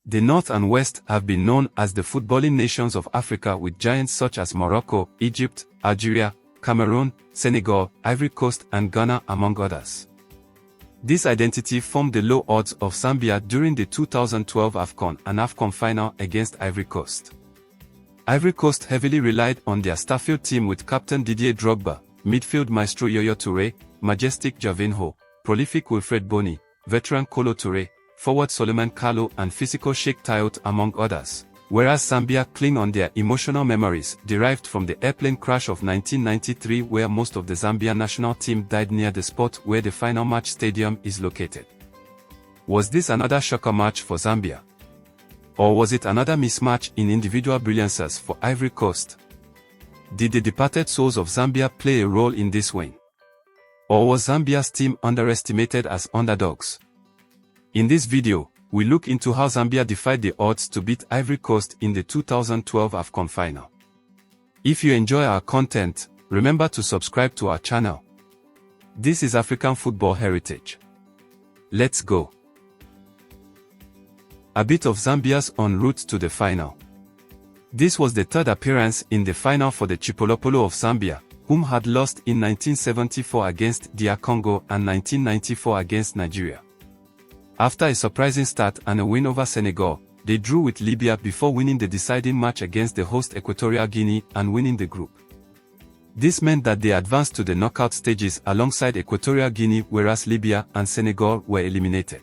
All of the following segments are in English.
The North and West have been known as the footballing nations of Africa, with giants such as Morocco, Egypt, Algeria, Cameroon, Senegal, Ivory Coast and Ghana among others. This identity formed the low odds of Zambia during the 2012 AFCON and AFCON final against Ivory Coast. Ivory Coast heavily relied on their Starfield team with captain Didier Drogba, midfield maestro Yaya Touré, majestic Javinho, prolific Wilfred Bony, veteran Kolo Touré, forward Solomon Kalou and physical Sheikh Tayot among others, whereas Zambia cling on their emotional memories derived from the airplane crash of 1993, where most of the Zambia national team died near the spot where the final match stadium is located. Was this another shocker match for Zambia? Or was it another mismatch in individual brilliances for Ivory Coast? Did the departed souls of Zambia play a role in this win? Or was Zambia's team underestimated as underdogs? In this video, we look into how Zambia defied the odds to beat Ivory Coast in the 2012 AFCON final. If you enjoy our content, remember to subscribe to our channel. This is African Football Heritage. Let's go. A bit of Zambia's en route to the final. This was the third appearance in the final for the Chipolopolo of Zambia, whom had lost in 1974 against DR Congo and 1994 against Nigeria. After a surprising start and a win over Senegal, they drew with Libya before winning the deciding match against the host Equatorial Guinea and winning the group. This meant that they advanced to the knockout stages alongside Equatorial Guinea, whereas Libya and Senegal were eliminated.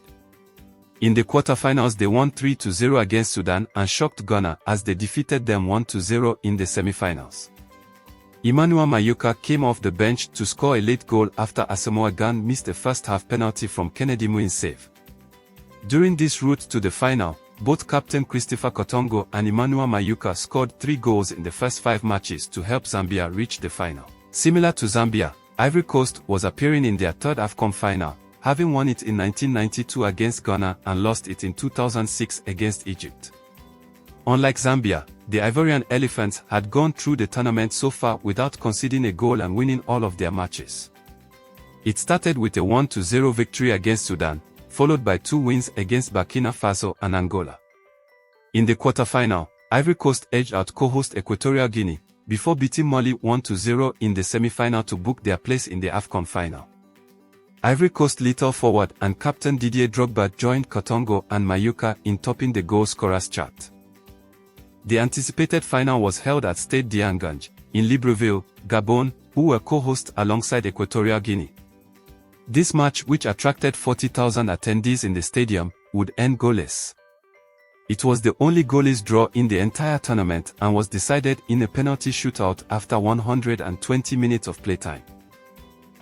In the quarterfinals, they won 3-0 against Sudan and shocked Ghana as they defeated them 1-0 in the semifinals. Emmanuel Mayuka came off the bench to score a late goal after Asamoah Gyan missed a first-half penalty from Kennedy Muin's save. During this route to the final, both Captain Christopher Kotongo and Emmanuel Mayuka scored 3 goals in the first 5 matches to help Zambia reach the final. Similar to Zambia, Ivory Coast was appearing in their third AFCON final, having won it in 1992 against Ghana and lost it in 2006 against Egypt. Unlike Zambia, the Ivorian Elephants had gone through the tournament so far without conceding a goal and winning all of their matches. It started with a 1-0 victory against Sudan, followed by 2 wins against Burkina Faso and Angola. In the quarterfinal, Ivory Coast edged out co-host Equatorial Guinea, before beating Mali 1-0 in the semi-final to book their place in the AFCON final. Ivory Coast lethal forward and captain Didier Drogba joined Kotongo and Mayuka in topping the goal scorers chart. The anticipated final was held at Stade d'Angange, in Libreville, Gabon, who were co-hosts alongside Equatorial Guinea. This match, which attracted 40,000 attendees in the stadium, would end goalless. It was the only goalless draw in the entire tournament and was decided in a penalty shootout after 120 minutes of playtime.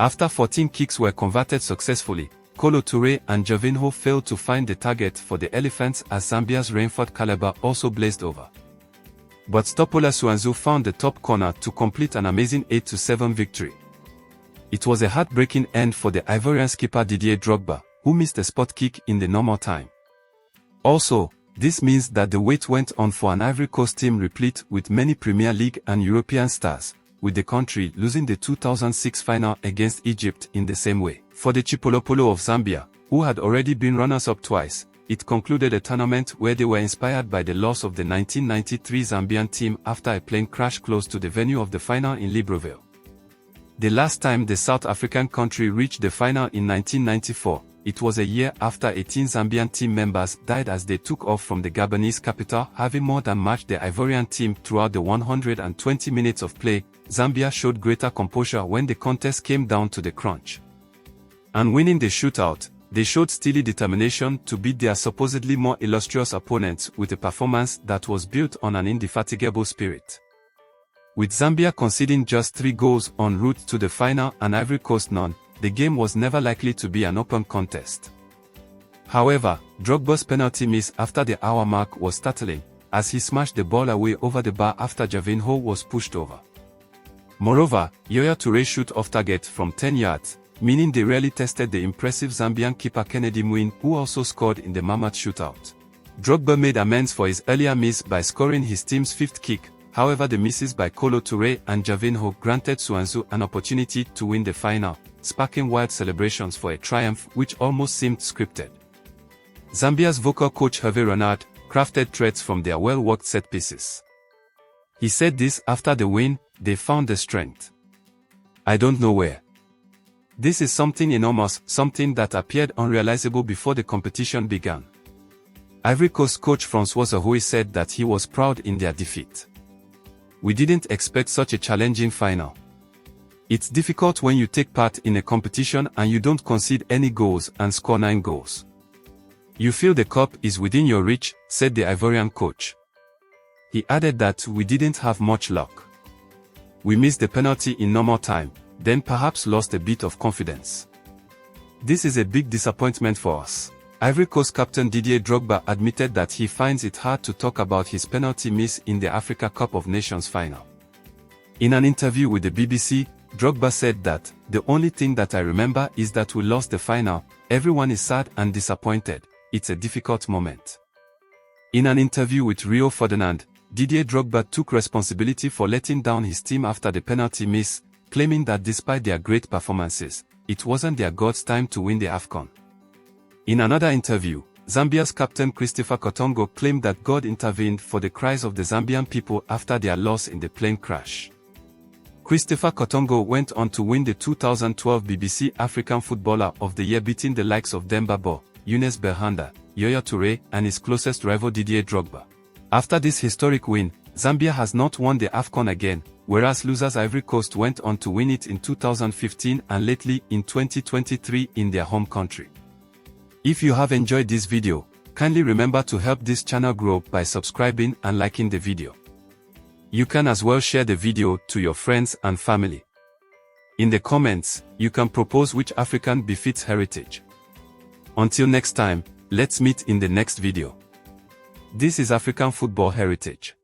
After 14 kicks were converted successfully, Kolo Touré and Javinho failed to find the target for the Elephants as Zambia's Rainford Calabar also blazed over. But Stopola Suanzu found the top corner to complete an amazing 8-7 victory. It was a heartbreaking end for the Ivorian skipper Didier Drogba, who missed a spot kick in the normal time. Also, this means that the wait went on for an Ivory Coast team replete with many Premier League and European stars, with the country losing the 2006 final against Egypt in the same way. For the Chipolopolo of Zambia, who had already been runners-up twice, it concluded a tournament where they were inspired by the loss of the 1993 Zambian team after a plane crash close to the venue of the final in Libreville. The last time the South African country reached the final in 1994, it was a year after 18 Zambian team members died as they took off from the Gabonese capital, having more than matched the Ivorian team throughout the 120 minutes of play. Zambia showed greater composure when the contest came down to the crunch. And winning the shootout, they showed steely determination to beat their supposedly more illustrious opponents with a performance that was built on an indefatigable spirit. With Zambia conceding just 3 goals en route to the final and Ivory Coast none, the game was never likely to be an open contest. However, Drogba's penalty miss after the hour mark was startling, as he smashed the ball away over the bar after Javinho was pushed over. Moreover, Yaya Touré shot off target from 10 yards, meaning they rarely tested the impressive Zambian keeper Kennedy Muin, who also scored in the Mammoth shootout. Drogba made amends for his earlier miss by scoring his team's 5th kick. However, the misses by Kolo Touré and Javinho granted Suanzu an opportunity to win the final, sparking wild celebrations for a triumph which almost seemed scripted. Zambia's vocal coach Hervé Renard crafted threats from their well-worked set pieces. He said this after the win: "They found the strength. I don't know where. This is something enormous, something that appeared unrealizable before the competition began." Ivory Coast coach François Zahoui said that he was proud in their defeat. "We didn't expect such a challenging final. It's difficult when you take part in a competition and you don't concede any goals and score 9 goals. You feel the cup is within your reach," said the Ivorian coach. He added that "we didn't have much luck. We missed the penalty in normal time, then perhaps lost a bit of confidence. This is a big disappointment for us." Ivory Coast captain Didier Drogba admitted that he finds it hard to talk about his penalty miss in the Africa Cup of Nations final. In an interview with the BBC, Drogba said that, "The only thing that I remember is that we lost the final. Everyone is sad and disappointed. It's a difficult moment." In an interview with Rio Ferdinand, Didier Drogba took responsibility for letting down his team after the penalty miss, claiming that despite their great performances, it wasn't their God's time to win the AFCON. In another interview, Zambia's captain Christopher Kotongo claimed that God intervened for the cries of the Zambian people after their loss in the plane crash. Christopher Kotongo went on to win the 2012 BBC African Footballer of the Year, beating the likes of Demba Ba, Younes Berhanda, Yaya Toure, and his closest rival Didier Drogba. After this historic win, Zambia has not won the AFCON again, whereas losers Ivory Coast went on to win it in 2015 and lately in 2023 in their home country. If you have enjoyed this video, kindly remember to help this channel grow by subscribing and liking the video. You can as well share the video to your friends and family. In the comments, you can propose which African befits heritage. Until next time, let's meet in the next video. This is African Football Heritage.